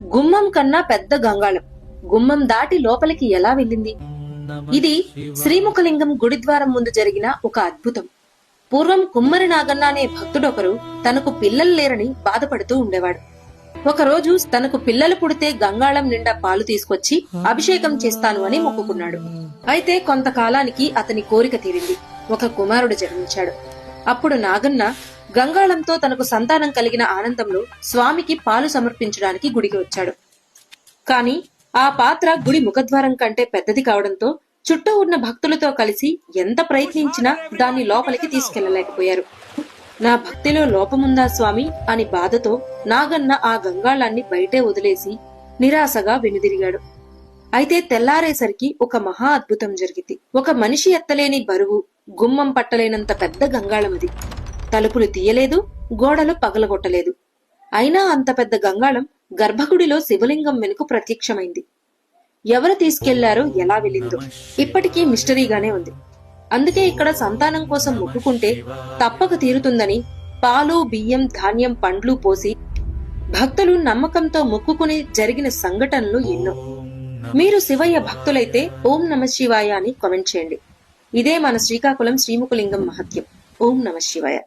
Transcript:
గుమ్మం కన్నా పెద్ద గంగాళం గుమ్మం దాటి లోపలికి ఎలా వెళ్ళింది? ఇది శ్రీముఖలింగం గుడిద్వారం ముందు జరిగిన ఒక అద్భుతం. పూర్వం కుమ్మరి నాగన్న అనే భక్తుడొకరు తనకు పిల్లలు లేరని బాధపడుతూ ఉండేవాడు. ఒకరోజు తనకు పిల్లలు పుడితే గంగాళం నిండా పాలు తీసుకొచ్చి అభిషేకం చేస్తాను అని మొక్కుకున్నాడు. అయితే కొంతకాలానికి అతని కోరిక తీరింది. ఒక కుమారుడు జన్మించాడు. అప్పుడు నాగన్న గంగాళంతో తనకు సంతానం కలిగిన ఆనందంలో స్వామికి పాలు సమర్పించడానికి గుడికి వచ్చాడు. కాని ఆ పాత్ర గుడి ముఖద్వారం కంటే పెద్దది కావడంతో చుట్టూ ఉన్న భక్తులతో కలిసి ఎంత ప్రయత్నించినా దాన్ని లోపలికి తీసుకెళ్లలేకపోయారు. నా భక్తిలో లోపముందా స్వామి అని బాధతో నాగన్న ఆ గంగాళాన్ని బయటే వదిలేసి నిరాశగా వెనుదిరిగాడు. అయితే తెల్లారేసరికి ఒక మహా అద్భుతం జరిగింది. ఒక మనిషి ఎత్తలేని బరువు, గుమ్మం పట్టలేనంత పెద్ద గంగాళమది. తలుపులు తీయలేదు, గోడలు పగలగొట్టలేదు. అయినా అంత పెద్ద గంగాళం గర్భగుడిలో శివలింగం వెనుక ప్రత్యక్షమైంది. ఎవరు తీసుకెళ్లారో, ఎలా వెళ్ళిందో ఇప్పటికీ మిస్టరీగానే ఉంది. అందుకే ఇక్కడ సంతానం కోసం మొక్కుకుంటే తప్పక తీరుతుందని పాలు, బియ్యం, ధాన్యం, పండ్లు పోసి భక్తులు నమ్మకంతో మొక్కుకుని జరిగిన సంఘటనలు ఎన్నో. మీరు శివయ్య భక్తులైతే ఓం నమ శివాయ అని కామెంట్ చేయండి. ఇదే మన శ్రీకాకుళం శ్రీముఖలింగం మహత్యం. ఓం నమ శివాయ.